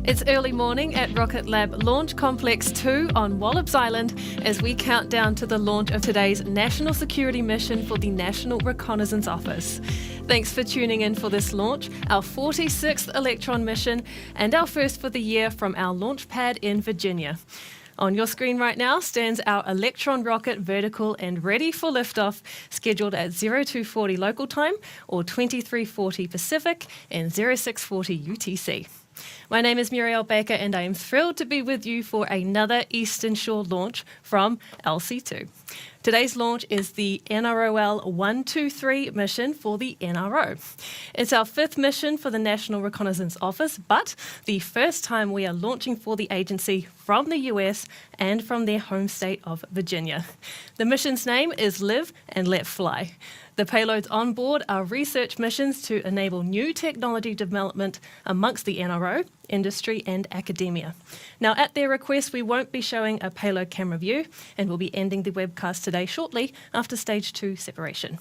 It's early morning at Rocket Lab Launch Complex 2 on Wallops Island as we count down to the launch of today's national security mission for the National Reconnaissance Office. Thanks for tuning in for this launch, our 46th Electron mission and our first for the year from our launch pad in Virginia. On your screen right now stands our Electron rocket vertical and ready for liftoff, scheduled at 0240 local time or 2340 Pacific and 0640 UTC. My name is Muriel Baker and I am thrilled to be with you for another Eastern Shore launch from LC2. Today's launch is the NROL-123 mission for the NRO. It's our fifth mission for the National Reconnaissance Office, but the first time we are launching for the agency from the US and from their home state of Virginia. The mission's name is Live and Let Fly. The payloads on board are research missions to enable new technology development amongst the NRO, industry and academia. Now, at their request, we won't be showing a payload camera view and we'll be ending the webcast today shortly after stage 2 separation.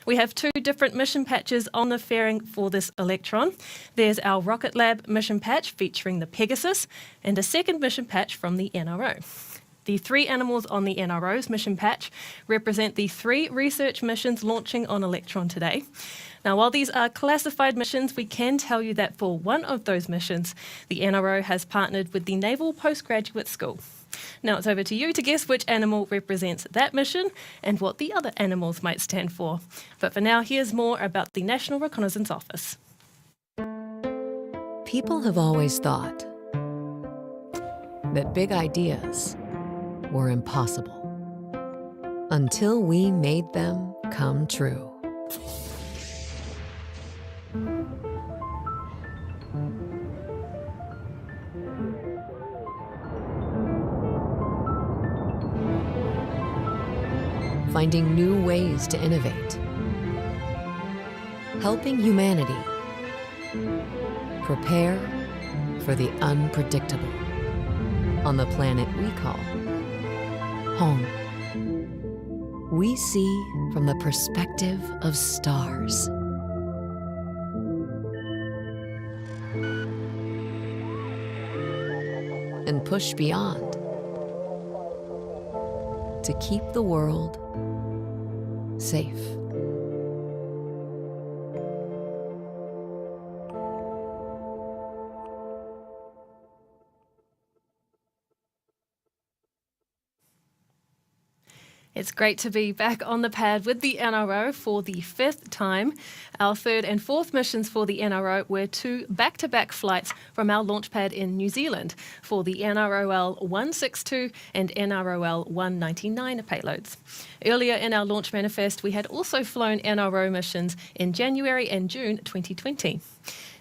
We have two different mission patches on the fairing for this Electron. There's our Rocket Lab mission patch featuring the Pegasus and a second mission patch from the NRO. The three animals on the NRO's mission patch represent the three research missions launching on Electron today. Now, while these are classified missions, we can tell you that for one of those missions, the NRO has partnered with the Naval Postgraduate School. Now it's over to you to guess which animal represents that mission and what the other animals might stand for. But for now, here's more about the National Reconnaissance Office. People have always thought that big ideas were impossible until we made them come true. Finding new ways to innovate, helping humanity prepare for the unpredictable on the planet we call home. We see from the perspective of stars. And push beyond to keep the world safe. It's great to be back on the pad with the NRO for the fifth time. Our third and fourth missions for the NRO were two back-to-back flights from our launch pad in New Zealand for the NROL-162 and NROL-199 payloads. Earlier in our launch manifest, we had also flown NRO missions in January and June 2020.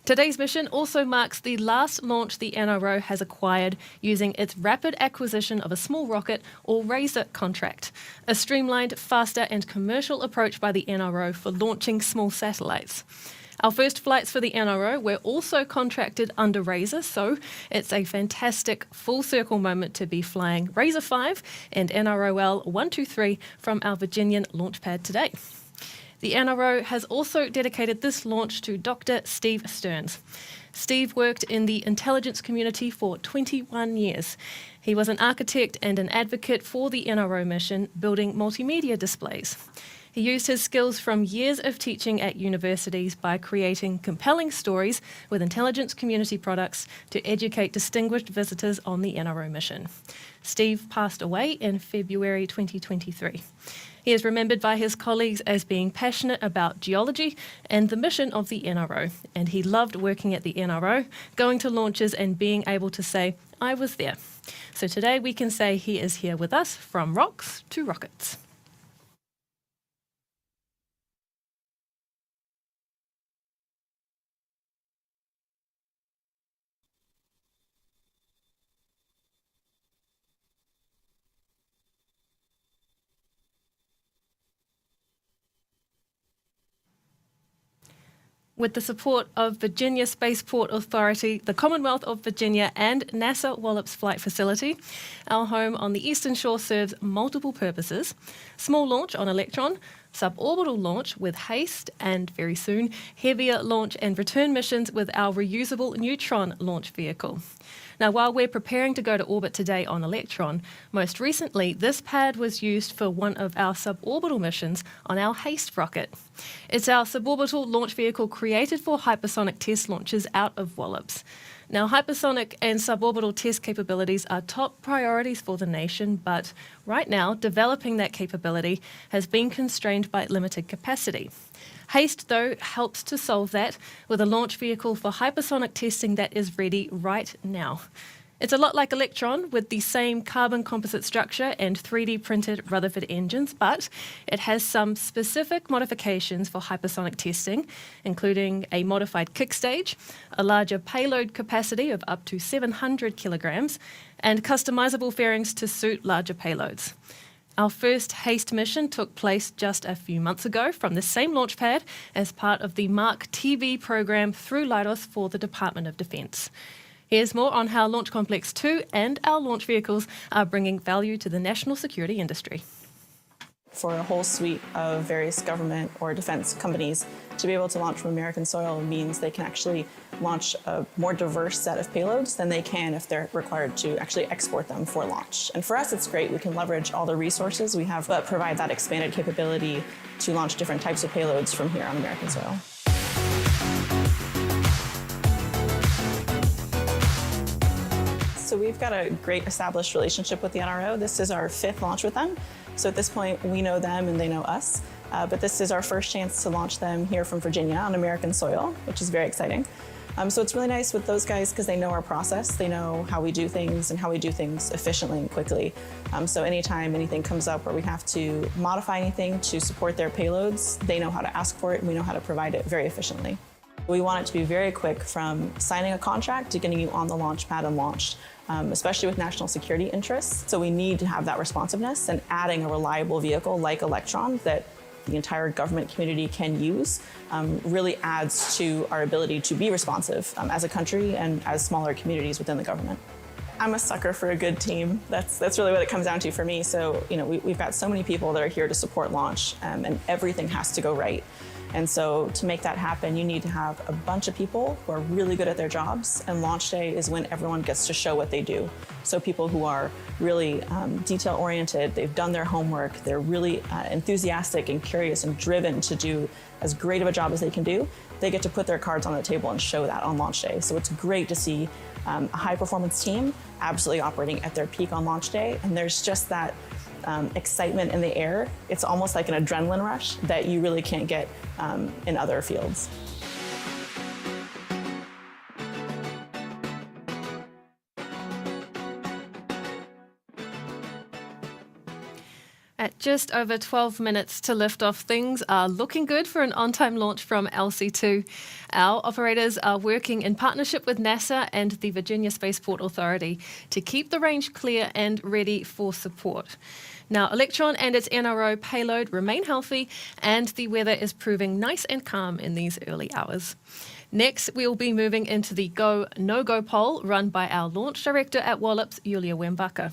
Today's mission also marks the last launch the NRO has acquired using its rapid acquisition of a small rocket or Razor contract, a streamlined, faster and commercial approach by the NRO for launching small satellites. Our first flights for the NRO were also contracted under Razor, so it's a fantastic full circle moment to be flying Razor 5 and NROL-123 from our Virginian launch pad today. The NRO has also dedicated this launch to Dr. Steve Stearns. Steve worked in the intelligence community for 21 years. He was an architect and an advocate for the NRO mission, building multimedia displays. He used his skills from years of teaching at universities by creating compelling stories with intelligence community products to educate distinguished visitors on the NRO mission. Steve passed away in February 2023. He is remembered by his colleagues as being passionate about geology and the mission of the NRO, and he loved working at the NRO, going to launches and being able to say, "I was there." So today we can say he is here with us from rocks to rockets. With the support of Virginia Spaceport Authority, the Commonwealth of Virginia and NASA Wallops Flight Facility, our home on the Eastern Shore serves multiple purposes: small launch on Electron, suborbital launch with HASTE, and very soon, heavier launch and return missions with our reusable Neutron launch vehicle. Now, while we're preparing to go to orbit today on Electron, most recently this pad was used for one of our suborbital missions on our HASTE rocket. It's our suborbital launch vehicle created for hypersonic test launches out of Wallops. Now, hypersonic and suborbital test capabilities are top priorities for the nation, but right now, developing that capability has been constrained by limited capacity. HASTE, though, helps to solve that with a launch vehicle for hypersonic testing that is ready right now. It's a lot like Electron with the same carbon composite structure and 3D printed Rutherford engines, but it has some specific modifications for hypersonic testing, including a modified kick stage, a larger payload capacity of up to 700 kilograms, and customizable fairings to suit larger payloads. Our first HASTE mission took place just a few months ago from the same launch pad as part of the Mark TV program through Leidos for the Department of Defence. Here's more on how Launch Complex 2 and our launch vehicles are bringing value to the national security industry. For a whole suite of various government or defense companies to be able to launch from American soil means they can actually launch a more diverse set of payloads than they can if they're required to actually export them for launch. And for us, it's great. We can leverage all the resources we have, but provide that expanded capability to launch different types of payloads from here on American soil. So we've got a great established relationship with the NRO. This is our 5th launch with them. So at this point, we know them and they know us. But this is our first chance to launch them here from Virginia on American soil, which is very exciting. So it's really nice with those guys because they know our process. They know how we do things and how we do things efficiently and quickly. So anytime anything comes up where we have to modify anything to support their payloads, they know how to ask for it and we know how to provide it very efficiently. We want it to be very quick from signing a contract to getting you on the launch pad and launched, especially with national security interests. So we need to have that responsiveness, and adding a reliable vehicle like Electron that the entire government community can use really adds to our ability to be responsive as a country and as smaller communities within the government. I'm a sucker for a good team. That's really what it comes down to for me. So, we've got so many people that are here to support launch, and everything has to go right. And so to make that happen, you need to have a bunch of people who are really good at their jobs, and launch day is when everyone gets to show what they do. So people who are really detail-oriented, they've done their homework, they're really enthusiastic and curious and driven to do as great of a job as they can do, they get to put their cards on the table and show that on launch day. So it's great to see a high-performance team absolutely operating at their peak on launch day, and there's just that excitement in the air. It's almost like an adrenaline rush that you really can't get in other fields. At just over 12 minutes to lift off, things are looking good for an on-time launch from LC2. Our operators are working in partnership with NASA and the Virginia Spaceport Authority to keep the range clear and ready for support. Now, Electron and its NRO payload remain healthy, and the weather is proving nice and calm in these early hours. Next, we'll be moving into the Go, No-Go poll run by our launch director at Wallops, Julia Wembaka.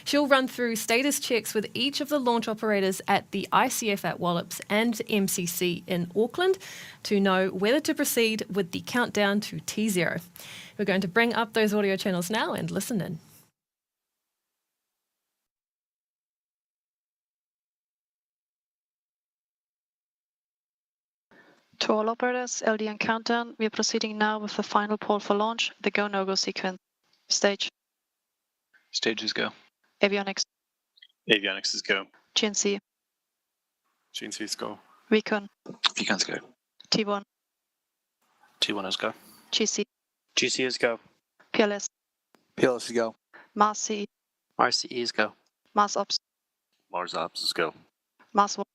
She'll run through status checks with each of the launch operators at the ICF at Wallops and MCC in Auckland to know whether to proceed with the countdown to T0. We're going to bring up those audio channels now and listen in. To all operators, LD and countdown, we are proceeding now with the final poll for launch, the Go No Go sequence. Stage. Stages go. Avionics. Avionics is go. GNC. GNC is go. Recon. Recon's go. T1. T1 is go. GC. GC is go. PLS. PLS is go. Mars CE. Mars CE is go. Mars Ops. Mars Ops is go. Mars 1.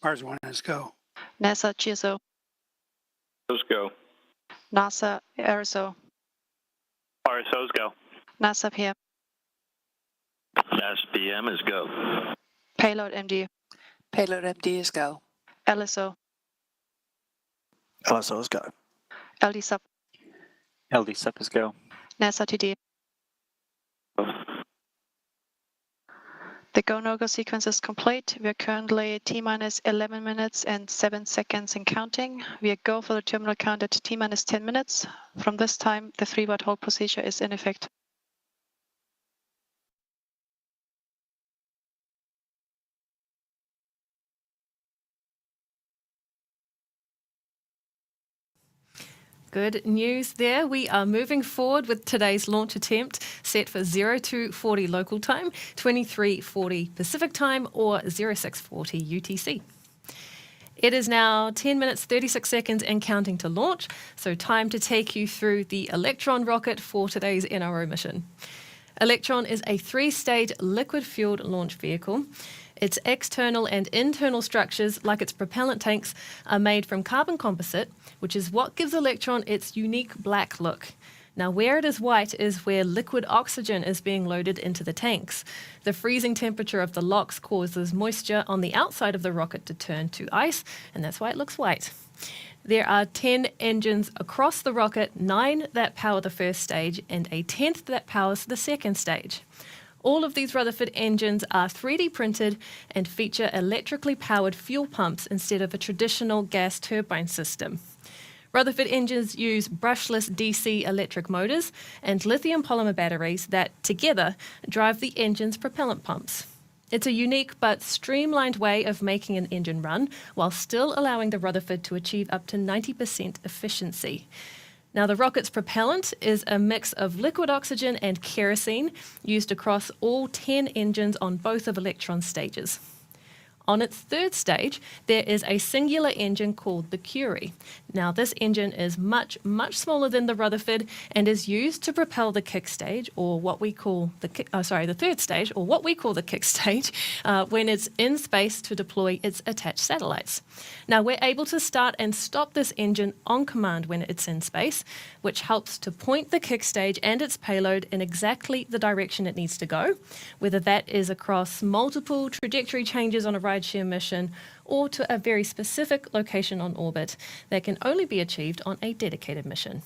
Mars 1 is go. NASA GSO. Those go. NASA RSO. RSOs go. NASA PM. SPM is go. Payload MD. Payload MD is go. LSO. LSO is go. LD Sub. LD sub is go. NASA TD. The go-no-go sequence is complete. We are currently T-minus 11 minutes and 7 seconds and counting. We are go for the terminal count at T-minus 10 minutes. From this time, the 3-watt hold procedure is in effect. Good news there. We are moving forward with today's launch attempt set for 0240 local time, 2340 Pacific time, or 0640 UTC. It is now 10 minutes, 36 seconds and counting to launch, so time to take you through the Electron rocket for today's NRO mission. Electron is a 3-stage liquid-fueled launch vehicle. Its external and internal structures, like its propellant tanks, are made from carbon composite, which is what gives Electron its unique black look. Now, where it is white is where liquid oxygen is being loaded into the tanks. The freezing temperature of the LOX causes moisture on the outside of the rocket to turn to ice, and that's why it looks white. There are 10 engines across the rocket, 9 that power the first stage, and a 10th that powers the second stage. All of these Rutherford engines are 3D printed and feature electrically powered fuel pumps instead of a traditional gas turbine system. Rutherford engines use brushless DC electric motors and lithium polymer batteries that, together, drive the engine's propellant pumps. It's a unique but streamlined way of making an engine run while still allowing the Rutherford to achieve up to 90% efficiency. Now, the rocket's propellant is a mix of liquid oxygen and kerosene used across all 10 engines on both of Electron's stages. On its third stage, there is a singular engine called the Curie. Now, this engine is much, much smaller than the Rutherford and is used to propel the kick stage, or what we call the third stage, or what we call the kick stage, when it's in space to deploy its attached satellites. Now, we're able to start and stop this engine on command when it's in space, which helps to point the kick stage and its payload in exactly the direction it needs to go, whether that is across multiple trajectory changes on a rideshare mission or to a very specific location on orbit that can only be achieved on a dedicated mission.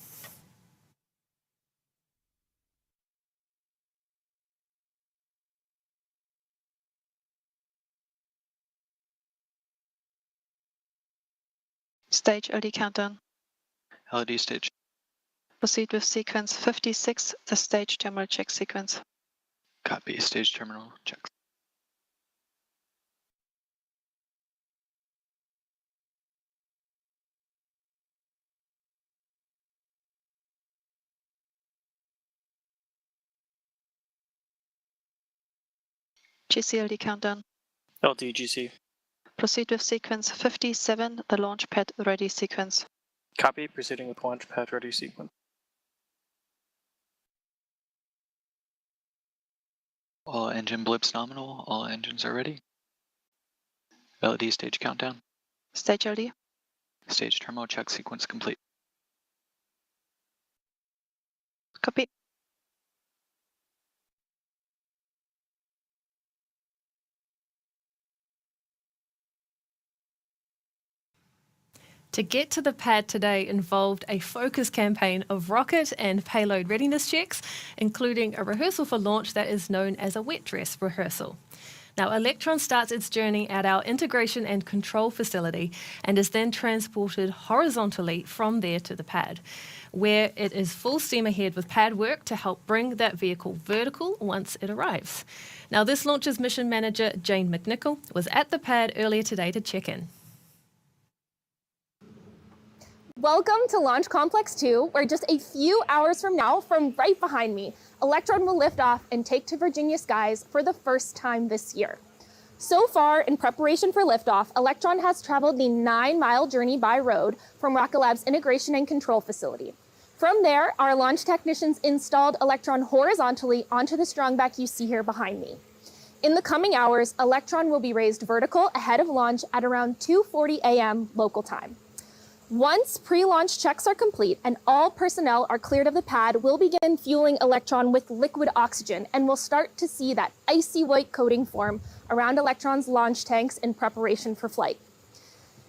Stage LD countdown. LED stage. Proceed with sequence 56, the stage terminal check sequence. Copy. Stage terminal check. GCLD countdown. LDGC. Proceed with sequence 57, the launch pad ready sequence. Copy. Proceeding with launch pad ready sequence. All engine blips nominal. All engines are ready. LED stage countdown. Stage LD. Stage terminal check sequence complete. Copy. To get to the pad today involved a focus campaign of rocket and payload readiness checks, including a rehearsal for launch that is known as a wet dress rehearsal. Now, Electron starts its journey at our integration and control facility and is then transported horizontally from there to the pad, where it is full steam ahead with pad work to help bring that vehicle vertical once it arrives. Now, this launch's mission manager, Jane McNichol, was at the pad earlier today to check in. Welcome to Launch Complex 2, where just a few hours from now, from right behind me, Electron will lift off and take to Virginia skies for the first time this year. So far, in preparation for liftoff, Electron has traveled the 9-mile journey by road from Rocket Lab's integration and control facility. From there, our launch technicians installed Electron horizontally onto the strongback you see here behind me. In the coming hours, Electron will be raised vertical ahead of launch at around 2:40 a.m. local time. Once pre-launch checks are complete and all personnel are cleared of the pad, we'll begin fueling Electron with liquid oxygen, and we'll start to see that icy white coating form around Electron's launch tanks in preparation for flight.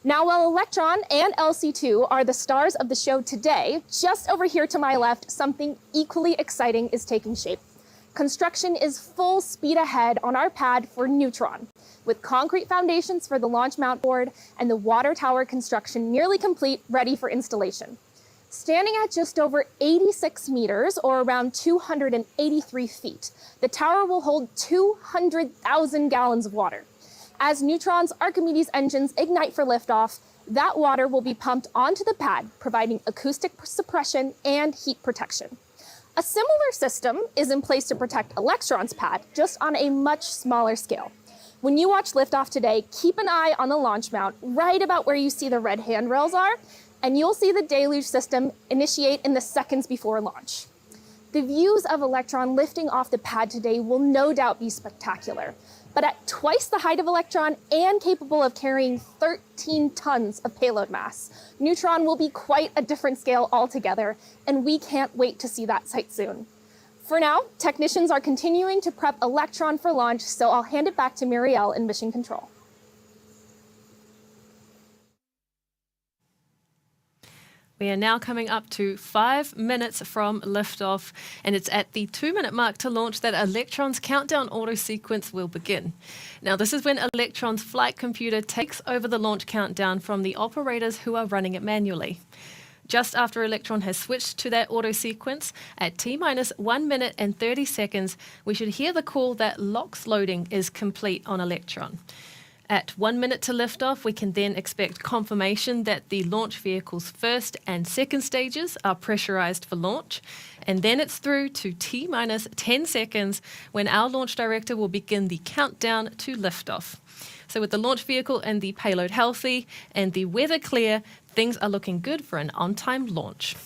Now, while Electron and LC2 are the stars of the show today, just over here to my left, something equally exciting is taking shape. construction is full speed ahead on our pad for Neutron, with concrete foundations for the launch mount board and the water tower construction nearly complete, ready for installation. Standing at just over 86 meters, or around 283 feet, the tower will hold 200,000 gallons of water. As Neutron's Archimedes engines ignite for liftoff, that water will be pumped onto the pad, providing acoustic suppression and heat protection. A similar system is in place to protect Electron's pad, just on a much smaller scale. When you watch liftoff today, keep an eye on the launch mount right about where you see the red handrails are, and you'll see the deluge system initiate in the seconds before launch. The views of Electron lifting off the pad today will no doubt be spectacular, but at twice the height of Electron and capable of carrying 13 tons of payload mass, Neutron will be quite a different scale altogether, and we can't wait to see that sight soon. For now, technicians are continuing to prep Electron for launch, so I'll hand it back to Muriel in Mission Control. We are now coming up to 5 minutes from liftoff, and it's at the 2-minute mark to launch that Electron's countdown auto sequence will begin. Now, this is when Electron's flight computer takes over the launch countdown from the operators who are running it manually. Just after Electron has switched to that auto sequence, at T-minus 1 minute and 30 seconds, we should hear the call that LOX loading is complete on Electron. At 1 minute to liftoff, we can then expect confirmation that the launch vehicle's first and second stages are pressurized for launch. And then it's through to T-minus 10 seconds when our launch director will begin the countdown to liftoff. So with the launch vehicle and the payload healthy and the weather clear, things are looking good for an on-time launch.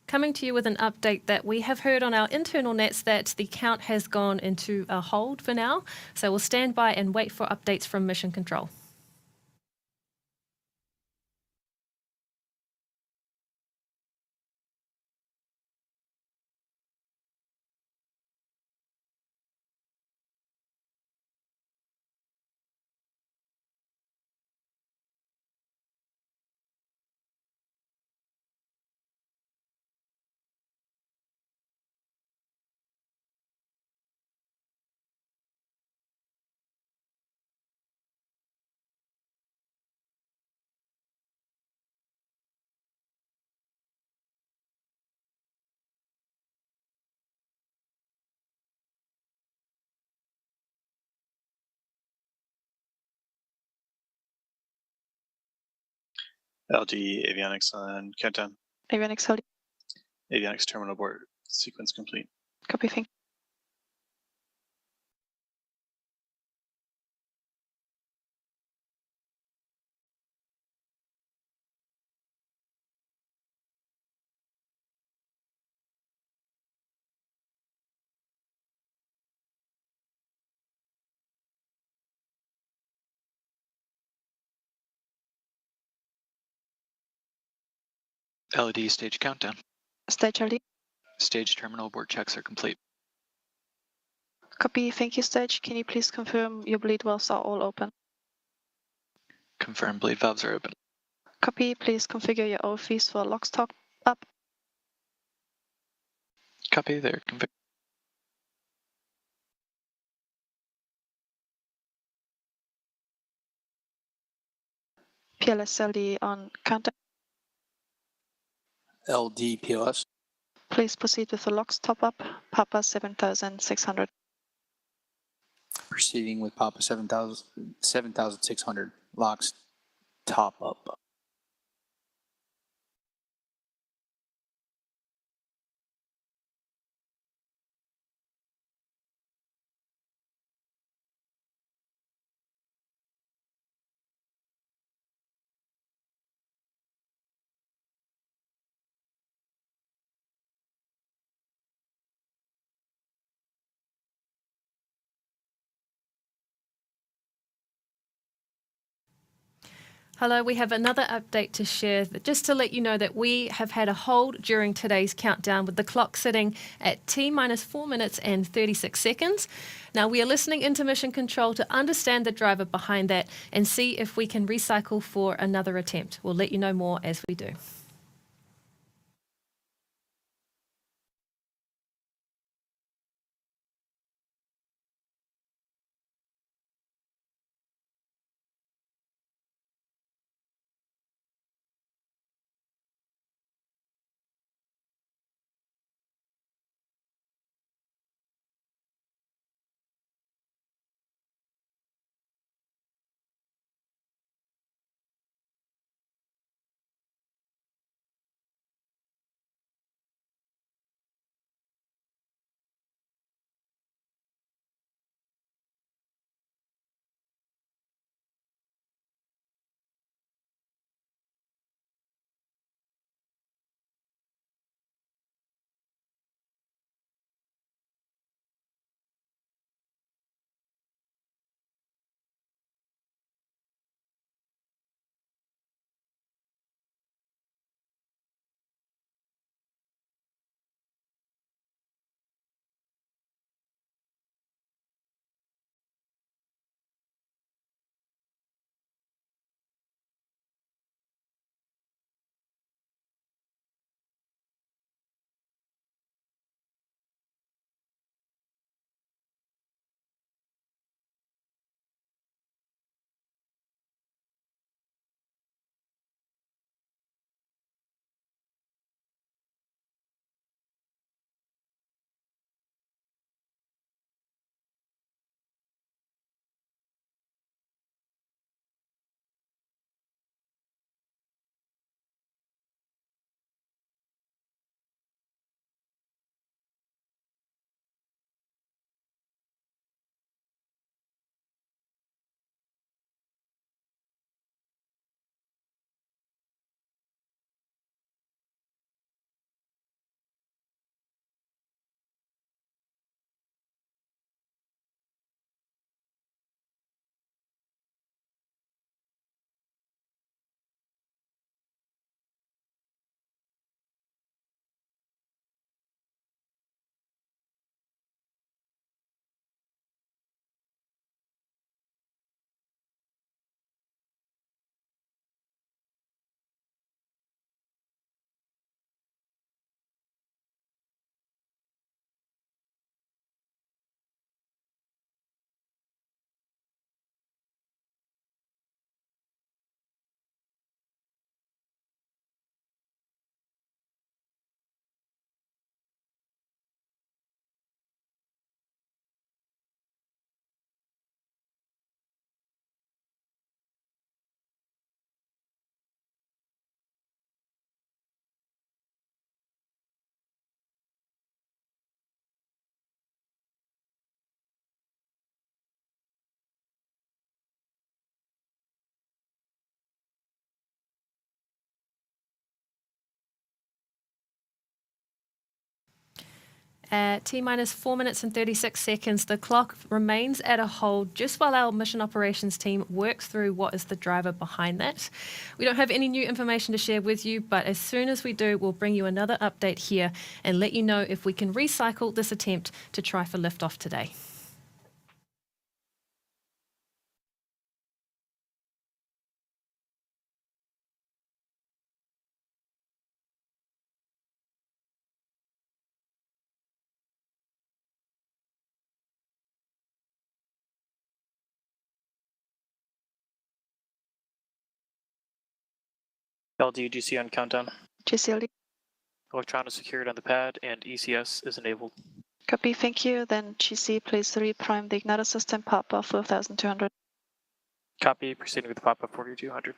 Coming to you with an update that we have heard on our internal nets that the count has gone into a hold for now. So we'll stand by and wait for updates from Mission Control. LD avionics on countdown. Avionics LD. Avionics terminal board sequence complete. Copy, thank LED stage countdown. Stage LD. Stage terminal board checks are complete. Copy, thank you, Stage. Can you please confirm your bleed valves are all open? Confirm bleed valves are open. Copy, please configure your OFVs for LOX top up. Copy, they're configured. PLS LD on countdown. LD PLS. Please proceed with the LOX top up, Papa 7600. Proceeding with Papa 7,600. Locks top up. Hello, we have another update to share, just to let you know that we have had a hold during today's countdown with the clock sitting at T minus 4 minutes and 36 seconds. Now we are listening into mission control to understand the driver behind that and see if we can recycle for another attempt. We'll let you know more as we do. At T minus 4 minutes and 36 seconds, the clock remains at a hold just while our mission operations team works through what is the driver behind that. We don't have any new information to share with you, but as soon as we do, we'll bring you another update here and let you know if we can recycle this attempt to try for liftoff today. LD, GC on countdown. GCLD. Electronics secured on the pad and ECS is enabled. Copy, thank you. Then GC, please reprime the igniter system, pop off 12,200. Copy, proceeding with the pop of 4200.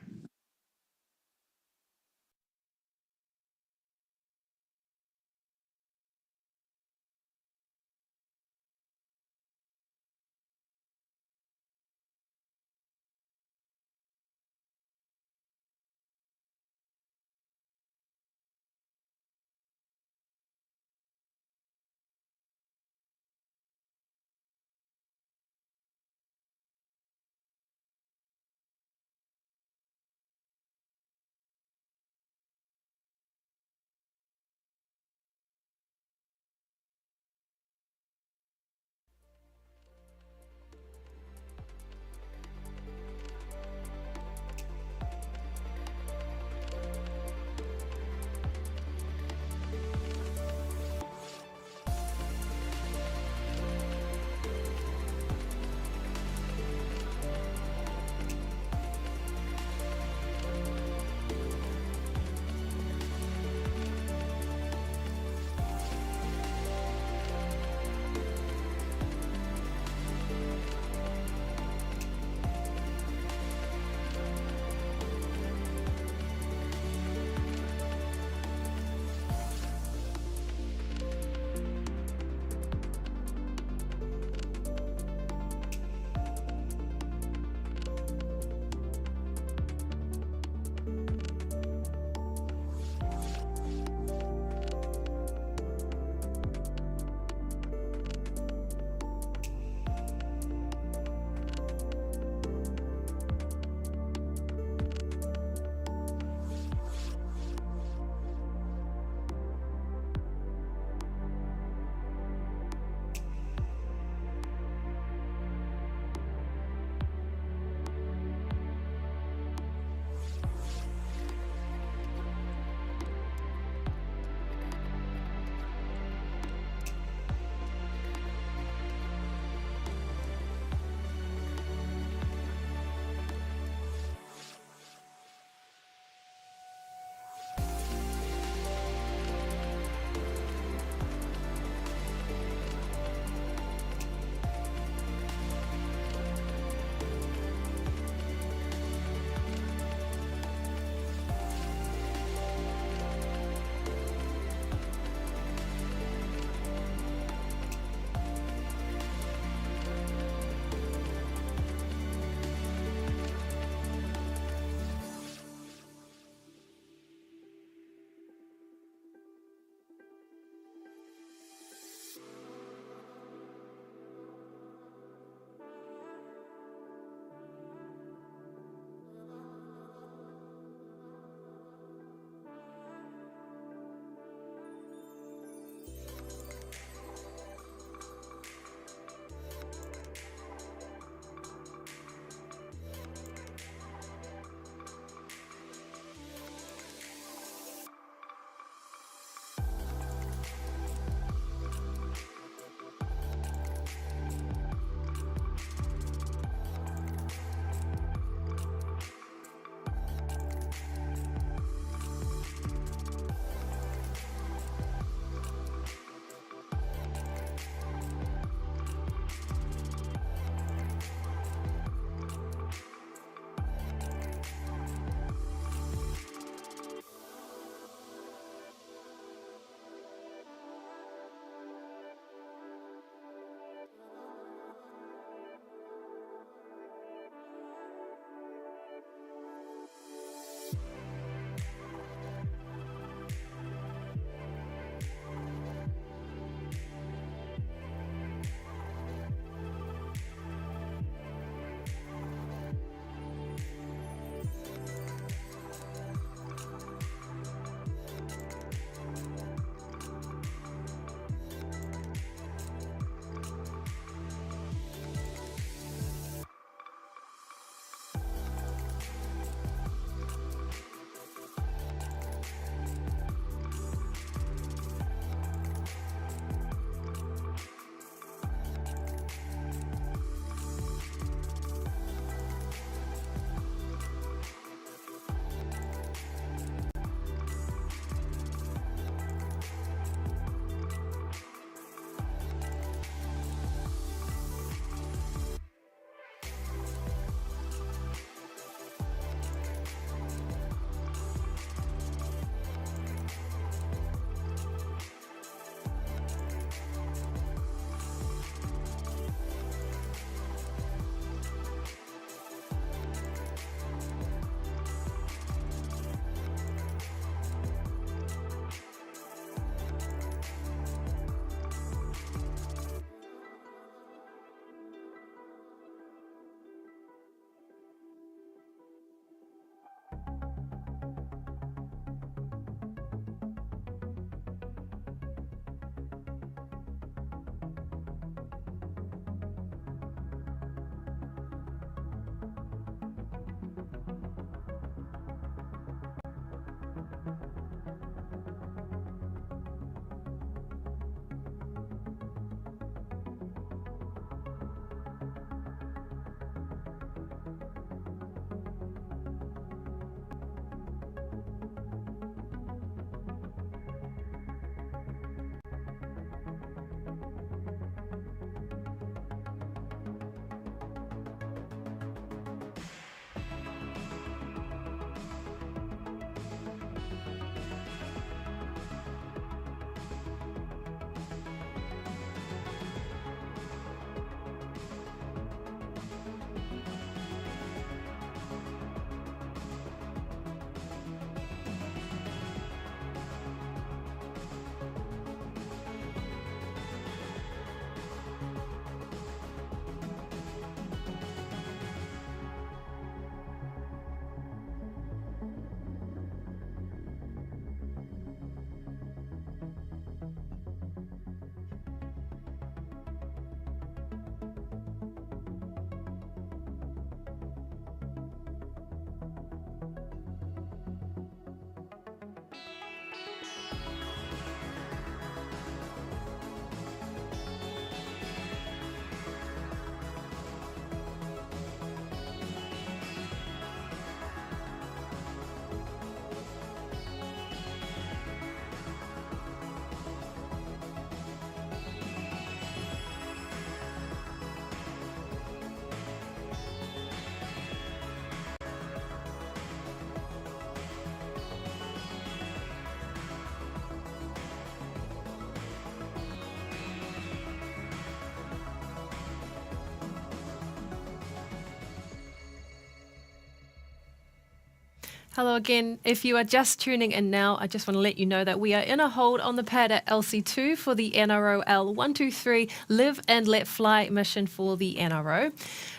Hello again. If you are just tuning in now, I just want to let you know that we are in a hold on the pad at LC2 for the NROL-123 Live and Let Fly mission for the NRO.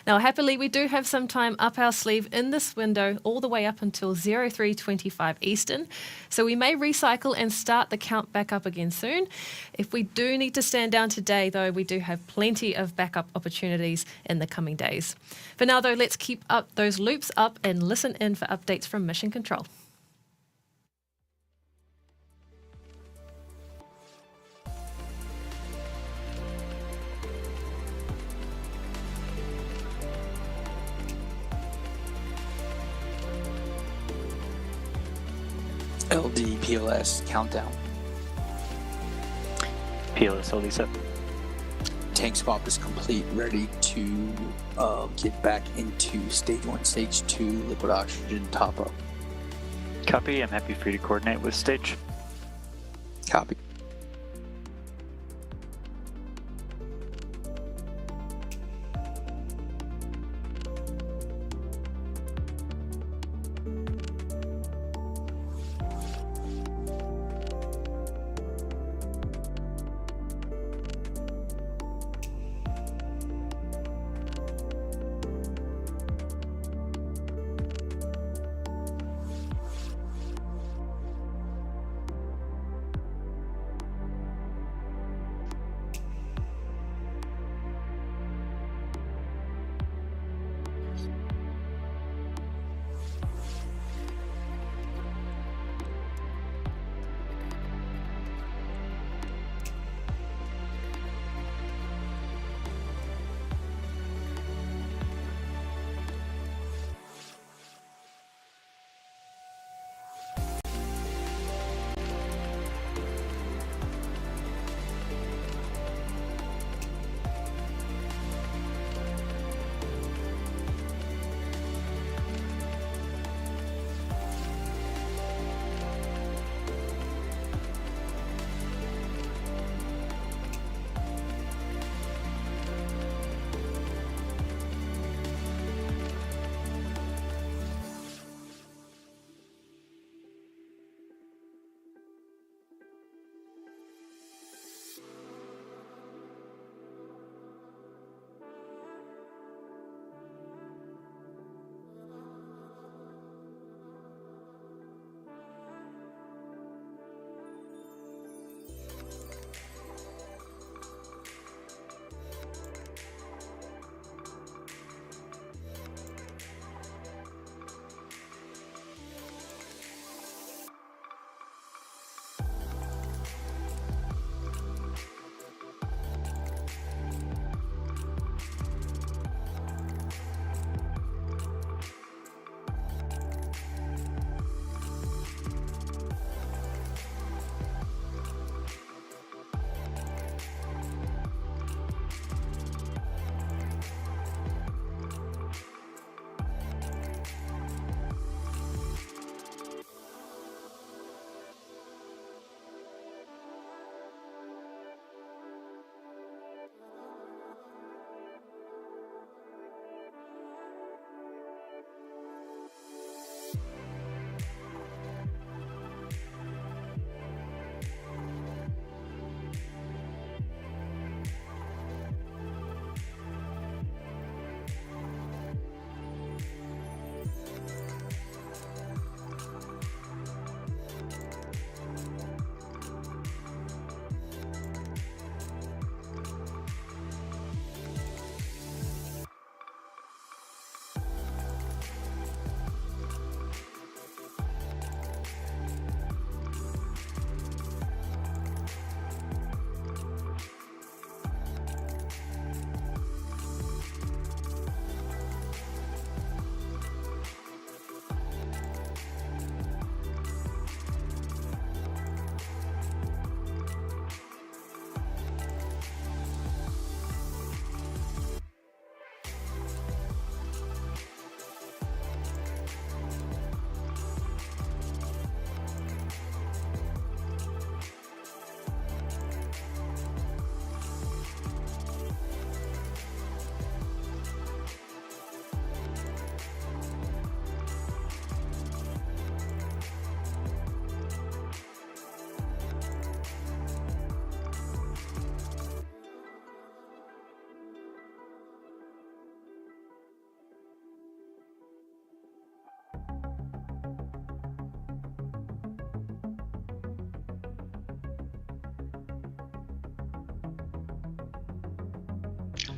Now, happily, we do have some time up our sleeve in this window all the way up until 03:25 Eastern. So we may recycle and start the count back up again soon. If we do need to stand down today, though, we do have plenty of backup opportunities in the coming days. For now, though, let's keep up those loops up and listen in for updates from Mission Control. LD PLS countdown. PLS LD set. Tank swap is complete, ready to get back into stage 1, stage 2 liquid oxygen top up. Copy. I'm happy for you to coordinate with stage. Copy.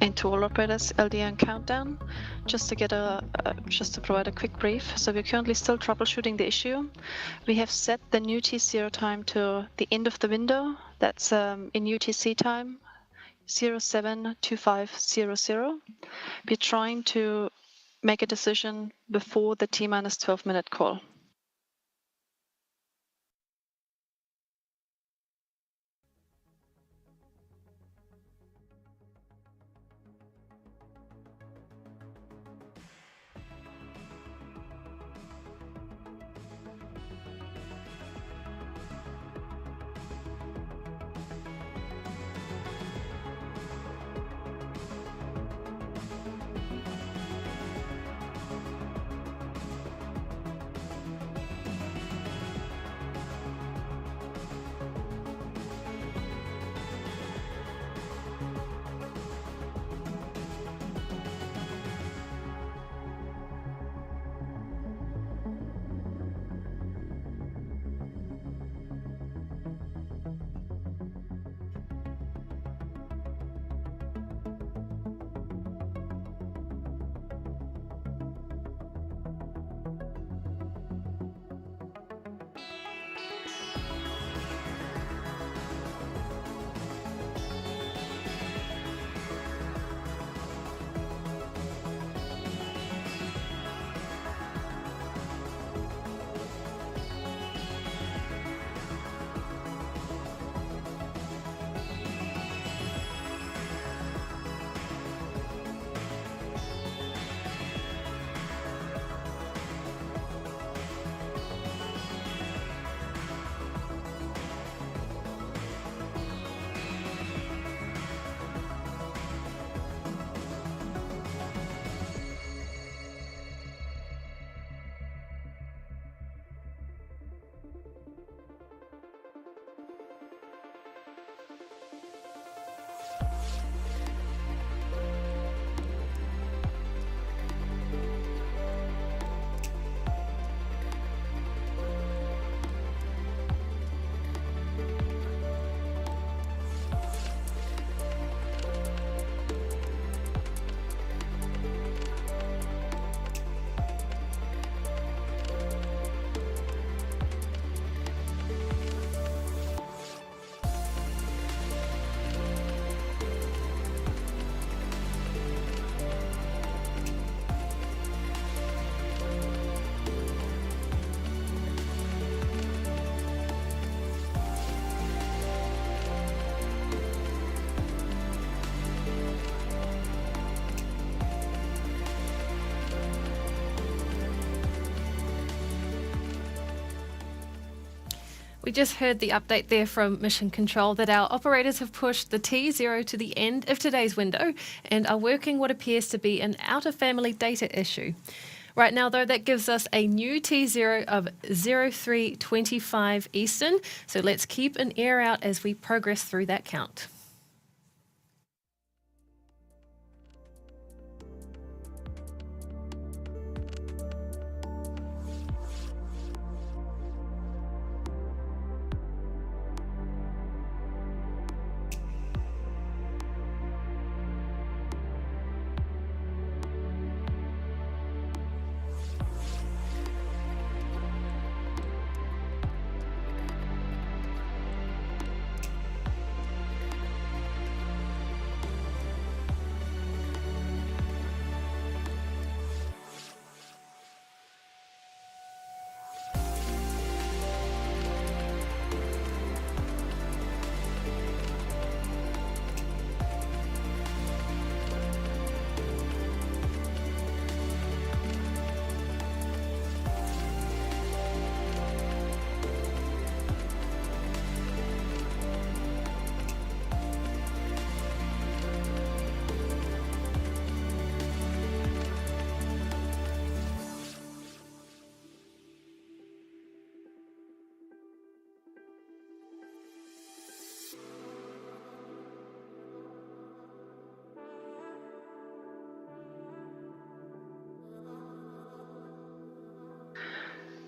And to all operators, LDN countdown. Just to provide a quick brief. So we're currently still troubleshooting the issue. We have set the new T0 time to the end of the window. That's in UTC time 072500. We're trying to make a decision before the T-minus 12-minute call. We just heard the update there from Mission Control that our operators have pushed the T0 to the end of today's window and are working what appears to be an out-of-family data issue. Right now, though, that gives us a new T0 of 0325 Eastern, so let's keep an ear out as we progress through that count.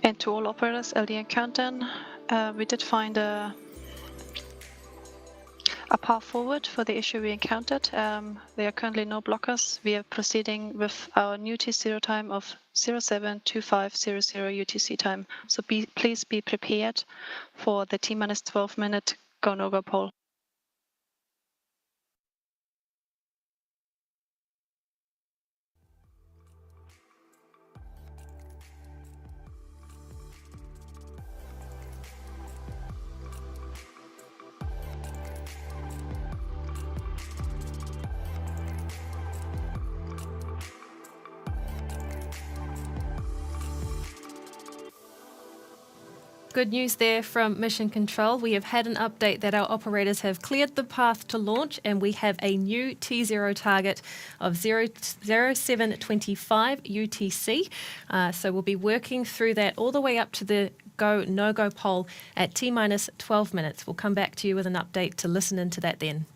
And to all operators, LDN countdown. We did find a A path forward for the issue we encountered. There are currently no blockers. We are proceeding with our new T0 time of 072500 UTC time. So please be prepared for the T-minus 12-minute go-no-go poll. Good news there from Mission Control. We have had an update that our operators have cleared the path to launch, and we have a new T0 target of 0725 UTC. So we'll be working through that all the way up to the go, no-go poll at T-minus 12 minutes. We'll come back to you with an update to listen into that then.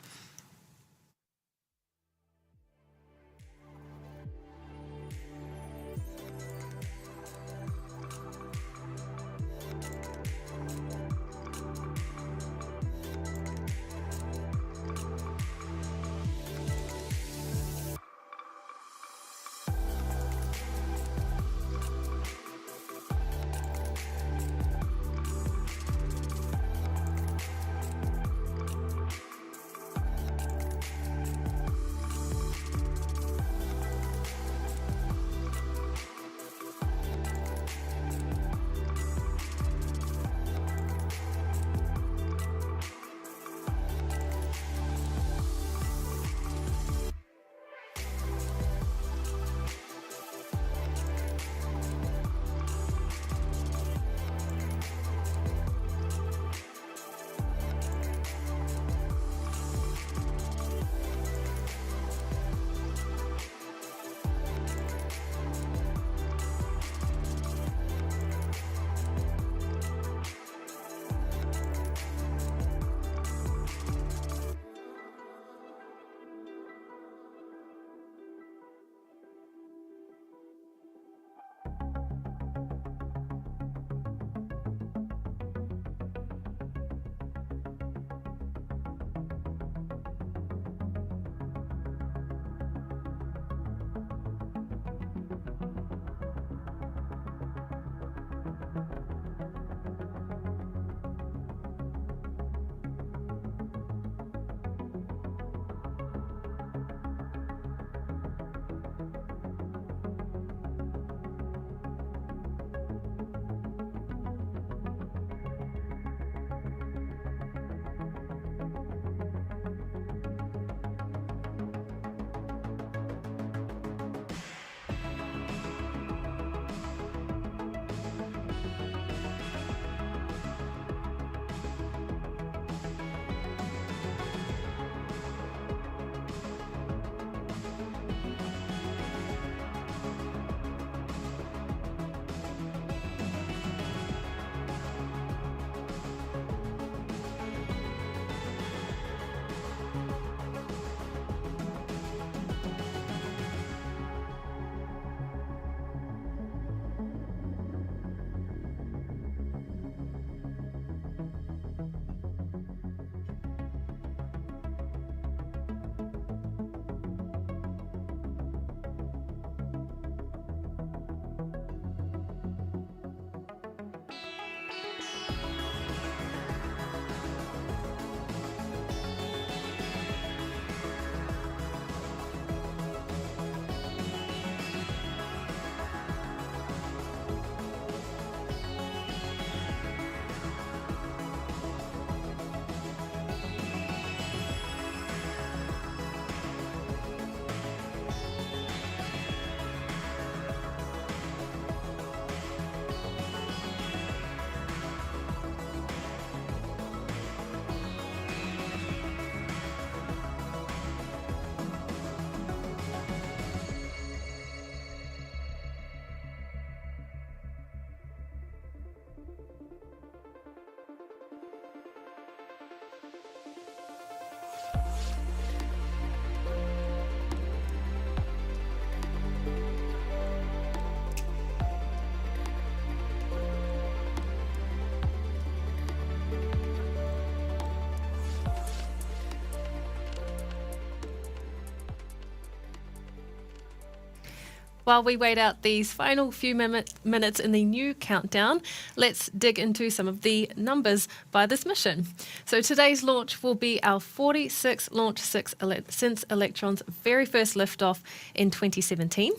While we wait out these final few minutes in the new countdown, let's dig into some of the numbers by this mission. So today's launch will be our 46th launch since Electron's very first liftoff in 2017.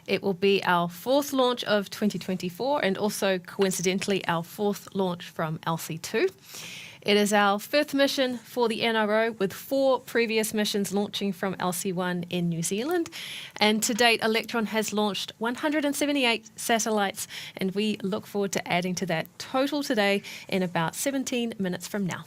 It will be our 4th launch of 2024 and also coincidentally our 4th launch from LC2. It is our 5th mission for the NRO, with 4 previous missions launching from LC1 in New Zealand. And to date, Electron has launched 178 satellites, and we look forward to adding to that total today in about 17 minutes from now.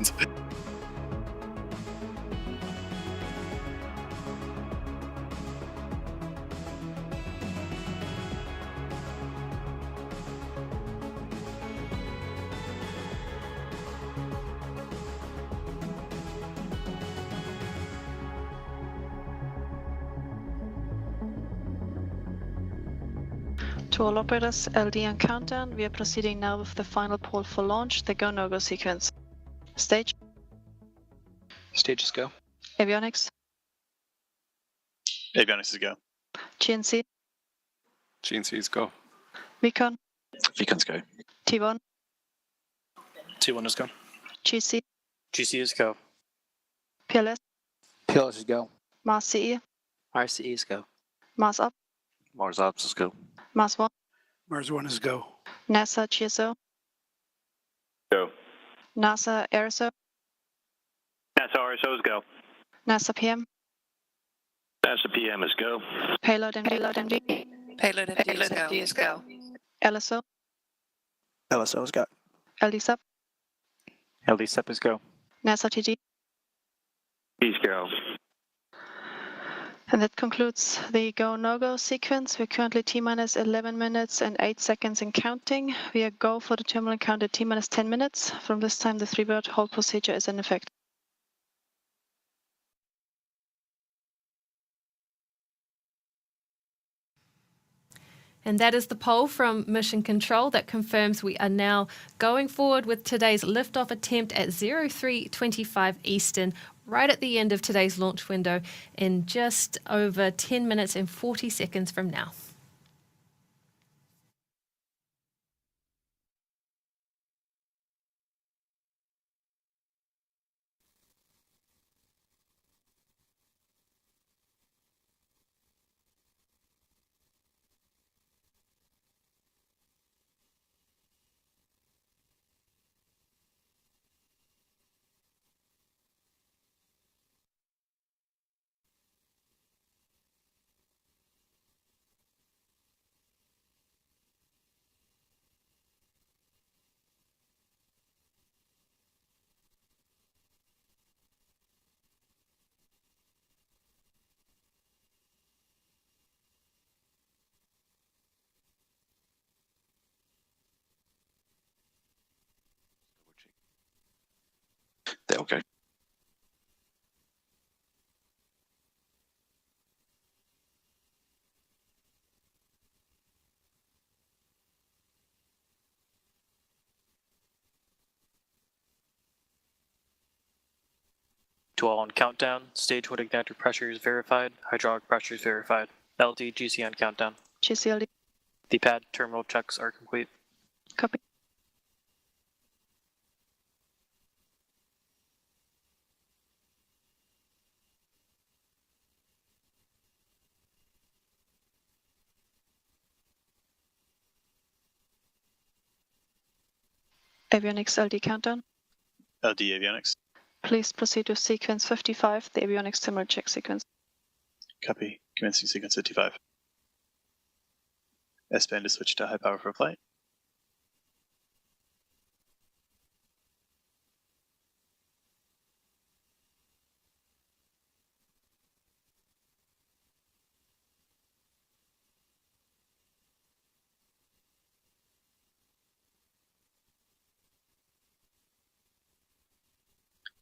sequence. To all operators, LD on countdown. We are proceeding now with the final poll for launch, the go-no-go sequence. Stage, Stages go. avionics, Avionics is go. GNC, GNCs go. recon, Beacons go. T1, T1 is go. GC, GC is go. PLS, PLS is go. Mars CE, RCEs go. Mars Up, Mars Ops is go. Mars 1, Mars 1 is go. NASA GSO, Go. NASA AERSO, NASA RSOs go. NASA PM, NASA PM is go. Payload MD, Payload MD is go. LSO, LSO is go. LD Sub, LD SEP is go. NASA TG. Please go. And that concludes the go-no-go sequence. We're currently T-minus 11 minutes and 8 seconds and counting. We are go for the terminal count at T-minus 10 minutes. From this time, the 3-word hold procedure is in effect. And that is the poll from Mission Control that confirms we are now going forward with today's liftoff attempt at 03:25 Eastern, right at the end of today's launch window in just over 10 minutes and 40 seconds from now. Okay. To all on countdown, stage 1 igniter pressure is verified, hydraulic pressure is verified. LD GC on countdown. GCLD, The pad terminal checks are complete. copy. Avionics LD countdown. LD Avionics. Please proceed to sequence 55, the avionics terminal check sequence. Copy. Commencing sequence 55. S-band is switched to high power for flight.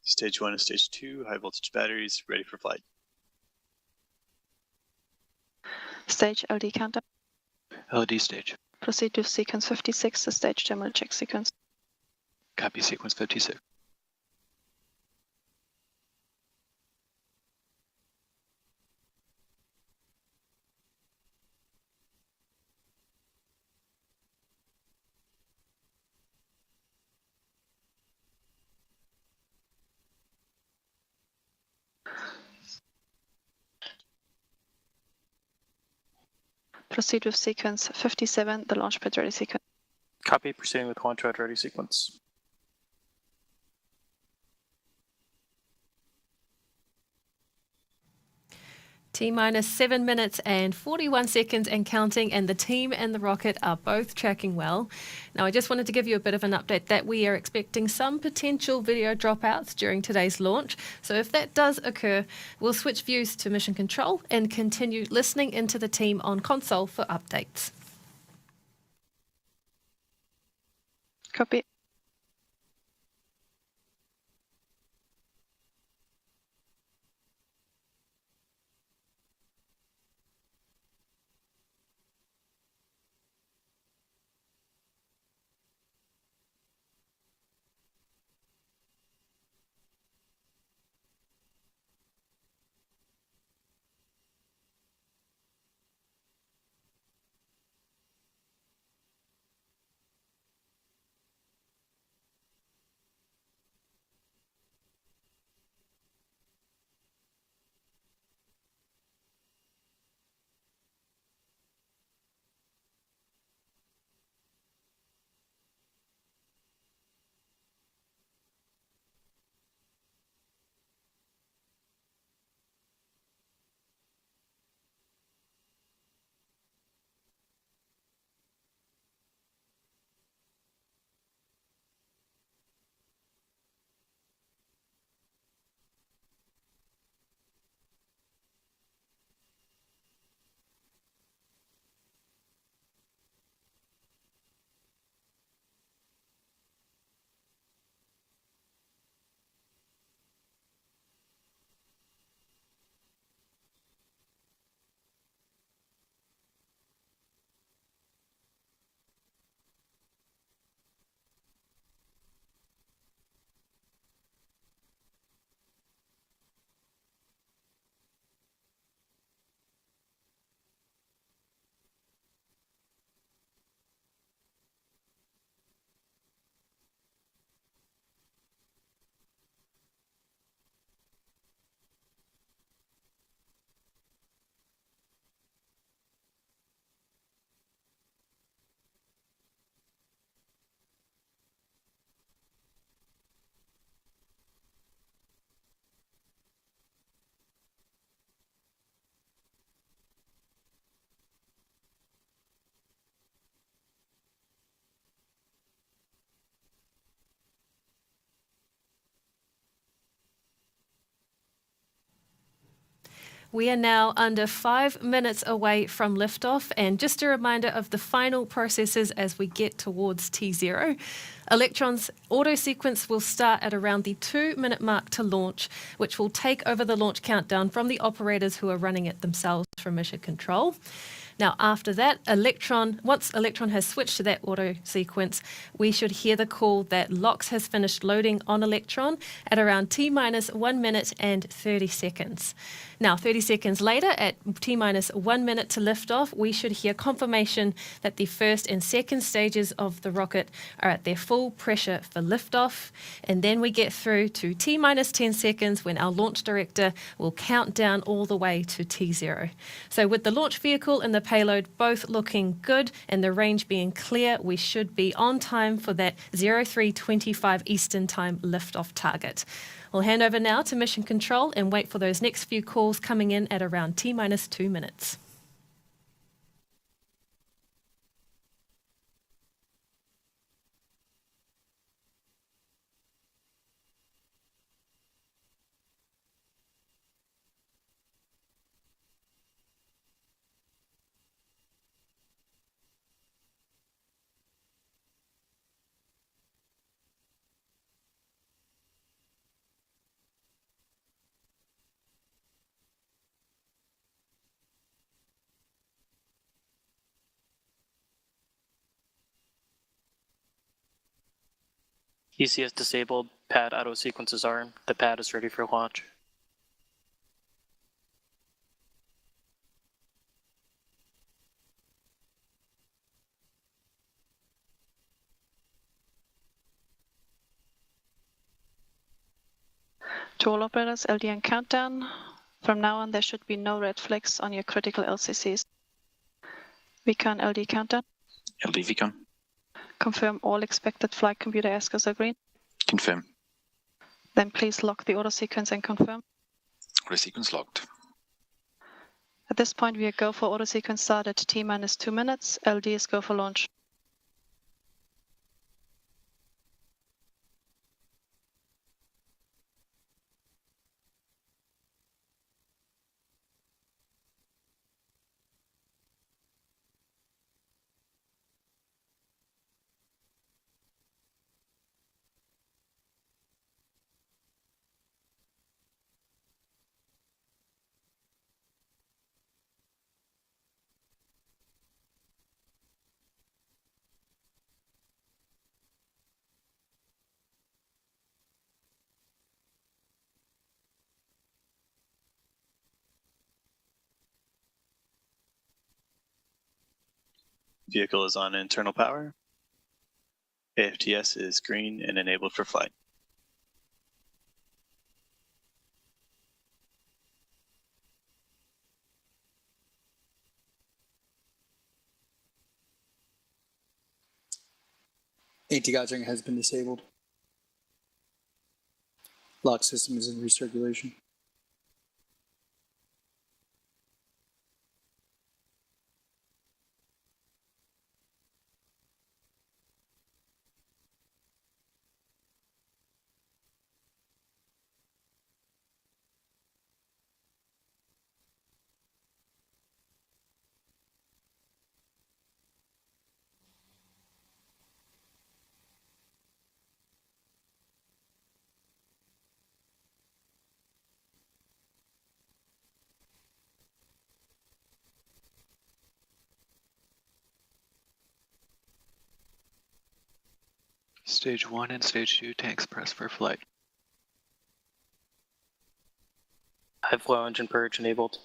Stage 1 and Stage 2, high voltage batteries, ready for flight. Stage LD countdown. LD stage. Proceed to sequence 56, the stage terminal check sequence. Copy sequence 56. Proceed with sequence 57, the launch pad ready sequence. Copy, proceeding with launch pad ready sequence. T-minus 7 minutes and 41 seconds and counting, and the team and the rocket are both tracking well. Now, I just wanted to give you a bit of an update that we are expecting some potential video dropouts during today's launch. So if that does occur, we'll switch views to Mission Control and continue listening into the team on console for updates. Copy. We are now under 5 minutes away from liftoff, and just a reminder of the final processes as we get towards T0. Electron's auto sequence will start at around the 2-minute mark to launch, which will take over the launch countdown from the operators who are running it themselves from Mission Control. Now, after that, once Electron has switched to that auto sequence, we should hear the call that LOX has finished loading on Electron at around T-minus 1 minute and 30 seconds. Now, 30 seconds later, at T-minus 1 minute to liftoff, we should hear confirmation that the first and second stages of the rocket are at their full pressure for liftoff. And then we get through to T-minus 10 seconds when our launch director will count down all the way to T0. So with the launch vehicle and the payload both looking good and the range being clear, we should be on time for that 03:25 Eastern Time liftoff target. We'll hand over now to Mission Control and wait for those next few calls coming in at around T-minus 2 minutes. ECS disabled, pad auto sequences armed. The pad is ready for launch. To all operators, LDN countdown. From now on, there should be no red flags on your critical LCCs. VCON LD countdown. LD VCON. Confirm all expected flight computer ASCIIs are green. Confirm. Then please lock the auto sequence and confirm. Auto sequence locked. At this point, we are go for auto sequence start at T-minus 2 minutes. LD is go for launch. Vehicle is on internal power. AFTS is green and enabled for flight. Anti-gauging has been disabled. Lock system is in recirculation. Stage 1 and Stage 2 tanks press for flight. High flow engine purge enabled.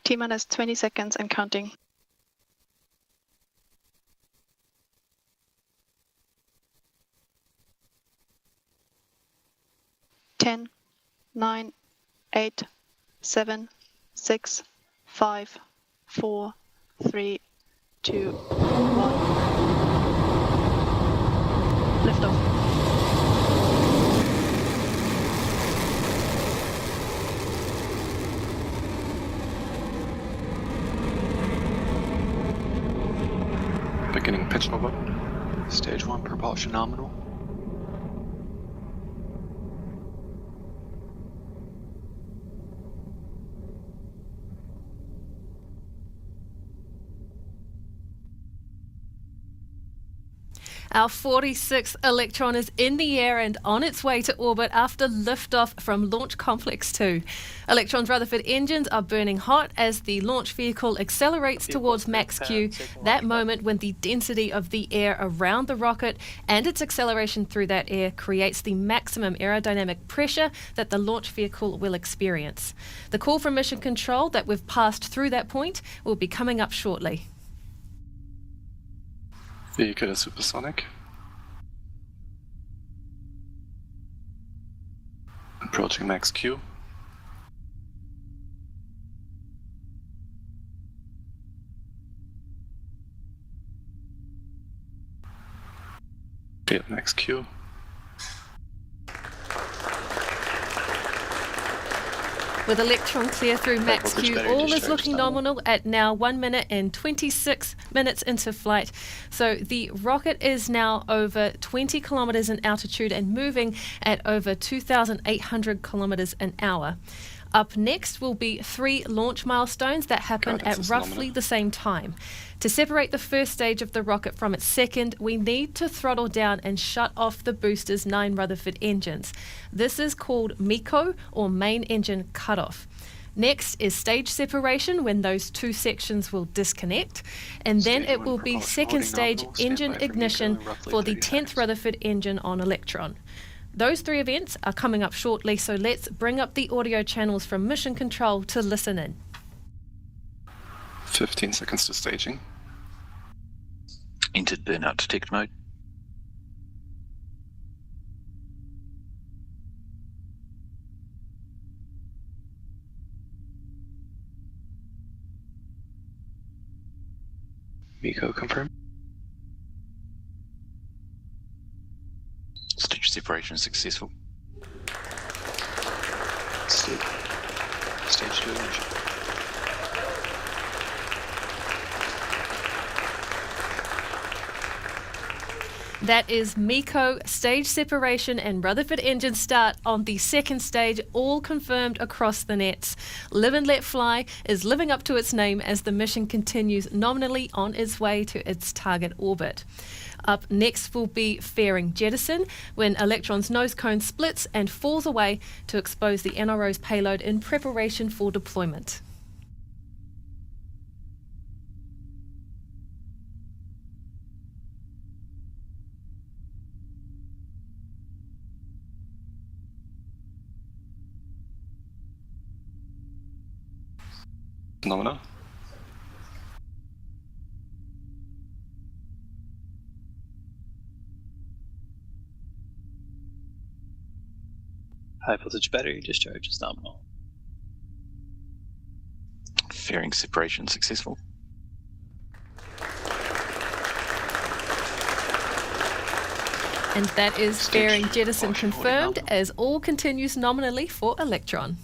T-minus 20 seconds and counting. 10, 9, 8, 7, 6, 5, 4, 3, 2, 1. Liftoff. Beginning pitch level. Stage 1 propulsion nominal. Our 46th Electron is in the air and on its way to orbit after liftoff from Launch Complex 2. Electron's Rutherford engines are burning hot as the launch vehicle accelerates towards max Q, that moment when the density of the air around the rocket and its acceleration through that air creates the maximum aerodynamic pressure that the launch vehicle will experience. The call from Mission Control that we've passed through that point will be coming up shortly. Vehicle is supersonic. Approaching max Q. At max Q. With Electron clear through max Q, all is looking nominal at now 1 minute and 26 minutes into flight. So the rocket is now over 20 kilometers in altitude and moving at over 2,800 kilometers an hour. Up next will be 3 launch milestones that happen at roughly the same time. To separate the first stage of the rocket from its second, we need to throttle down and shut off the booster's 9 Rutherford engines. This is called MECO, or main engine cutoff. Next is stage separation, when those 2 sections will disconnect, and then it will be second stage engine ignition for the 10th Rutherford engine on Electron. Those 3 events are coming up shortly, so let's bring up the audio channels from Mission Control to listen in. 15 seconds to staging. Entered burnout detect mode. Miko confirm. Stage separation successful. Stage 2 ignition. That is Miko, stage separation and Rutherford engine start on the second stage, all confirmed across the nets. Live and Let Fly is living up to its name as the mission continues nominally on its way to its target orbit. Up next will be fairing jettison, when Electron's nose cone splits and falls away to expose the NRO's payload in preparation for deployment. Phenomena. High voltage battery discharge is nominal. Fairing separation successful. And that is Stage fairing jettison propulsion holding confirmed nominal. as all continues nominally for Electron.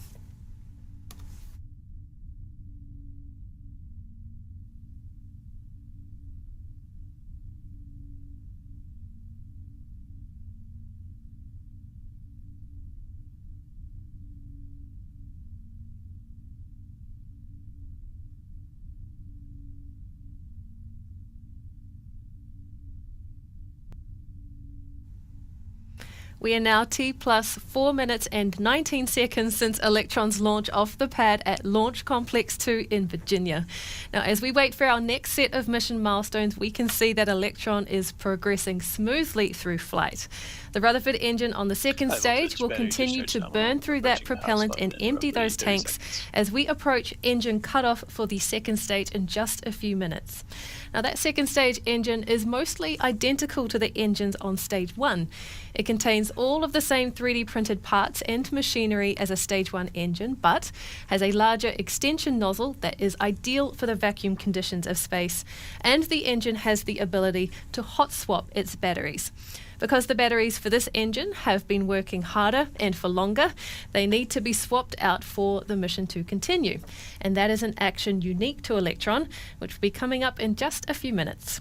We are now T plus 4 minutes and 19 seconds since Electron's launch off the pad at Launch Complex 2 in Virginia. Now, as we wait for our next set of mission milestones, we can see that Electron is progressing smoothly through flight. The Rutherford engine on the second High stage voltage will battery continue to discharge burn nominal, through that approaching the propellant hotspot and in empty roughly those 30 tanks seconds. as we approach engine cutoff for the second stage in just a few minutes. Now, that second stage engine is mostly identical to the engines on stage 1. It contains all of the same 3D printed parts and machinery as a stage 1 engine, but has a larger extension nozzle that is ideal for the vacuum conditions of space, and the engine has the ability to hot swap its batteries. Because the batteries for this engine have been working harder and for longer, they need to be swapped out for the mission to continue. And that is an action unique to Electron, which will be coming up in just a few minutes.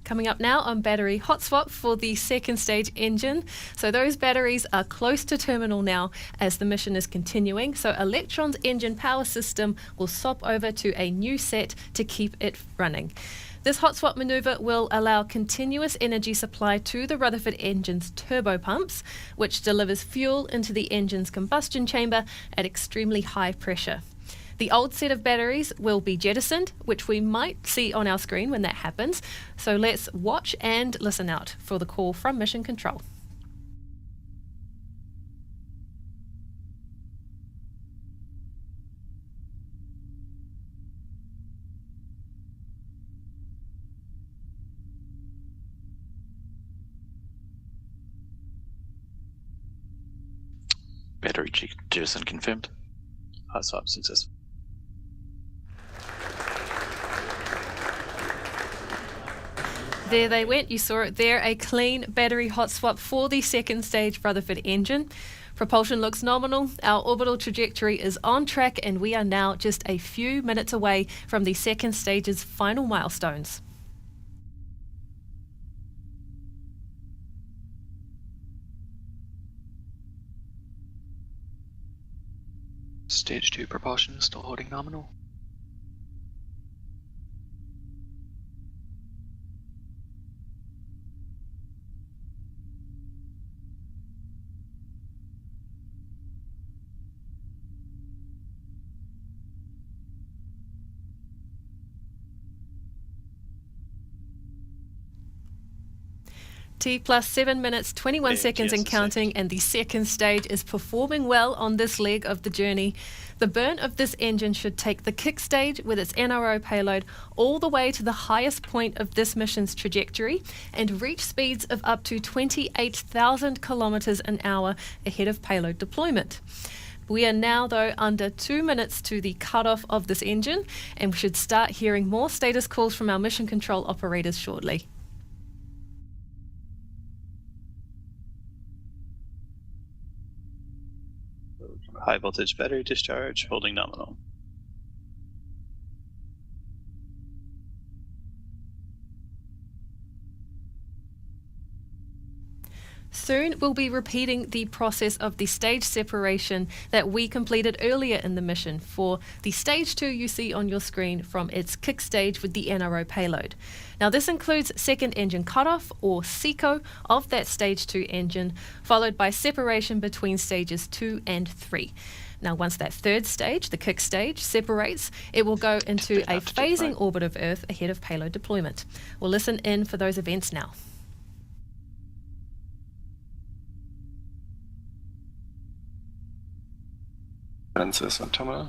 Coming up now on battery hot swap for the second stage engine. So those batteries are close to terminal now as the mission is continuing. So Electron's engine power system will swap over to a new set to keep it running. This hot swap maneuver will allow continuous energy supply to the Rutherford engine's turbo pumps, which delivers fuel into the engine's combustion chamber at extremely high pressure. The old set of batteries will be jettisoned, which we might see on our screen when that happens. So let's watch and listen out for the call from Mission Control. Battery jettison confirmed. Hot swap successful. There they went, you saw it there, a clean battery hot swap for the second stage Rutherford engine. Propulsion looks nominal, our orbital trajectory is on track, and we are now just a few minutes away from the second stage's final milestones. Stage 2 propulsion is still holding nominal. T plus 7 minutes, 21 seconds and counting, and the second stage is performing well on this leg of the journey. The burn of this engine should take the kick stage with its NRO payload all the way to the highest point of this mission's trajectory and reach speeds of up to 28,000 kilometers an hour ahead of payload deployment. We are now, though, under 2 minutes to the cutoff of this engine, and we should start hearing more status calls from our mission control operators shortly. High voltage battery discharge, holding nominal. Soon we'll be repeating the process of the stage separation that we completed earlier in the mission for the stage 2 you see on your screen from its kick stage with the NRO payload. Now this includes second engine cutoff, or SECO, of that stage 2 engine, followed by separation between stages 2 and 3. Now once that third stage, the kick stage, separates, it will go into a phasing orbit of Earth ahead of payload deployment. We'll listen in for those events now. Francis and terminal.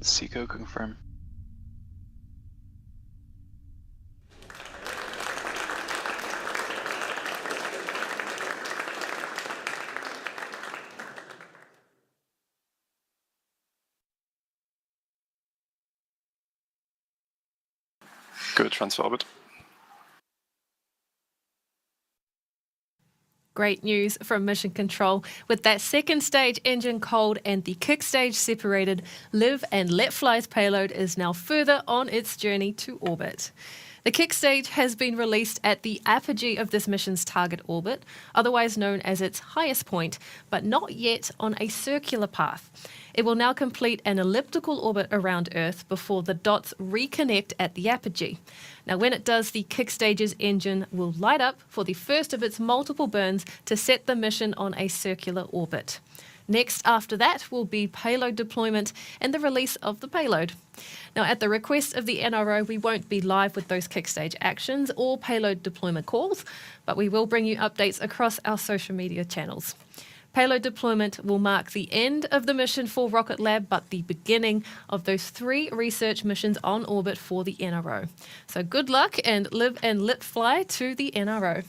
SECO confirm. Good, transfer orbit. Great news from Mission Control. With that second stage engine cold and the kick stage separated, Live and Let Fly's payload is now further on its journey to orbit. The kick stage has been released at the apogee of this mission's target orbit, otherwise known as its highest point, but not yet on a circular path. It will now complete an elliptical orbit around Earth before the dots reconnect at the apogee. Now when it does, the kick stage's engine will light up for the first of its multiple burns to set the mission on a circular orbit. Next after that will be payload deployment and the release of the payload. Now at the request of the NRO, we won't be live with those kick stage actions or payload deployment calls, but we will bring you updates across our social media channels. Payload deployment will mark the end of the mission for Rocket Lab, but the beginning of those 3 research missions on orbit for the NRO. So good luck and live and let fly to the NRO.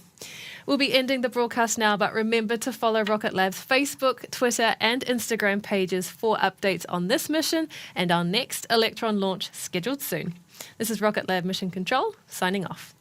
We'll be ending the broadcast now, but remember to follow Rocket Lab's Facebook, Twitter and Instagram pages for updates on this mission and our next Electron launch scheduled soon. This is Rocket Lab Mission Control, signing off.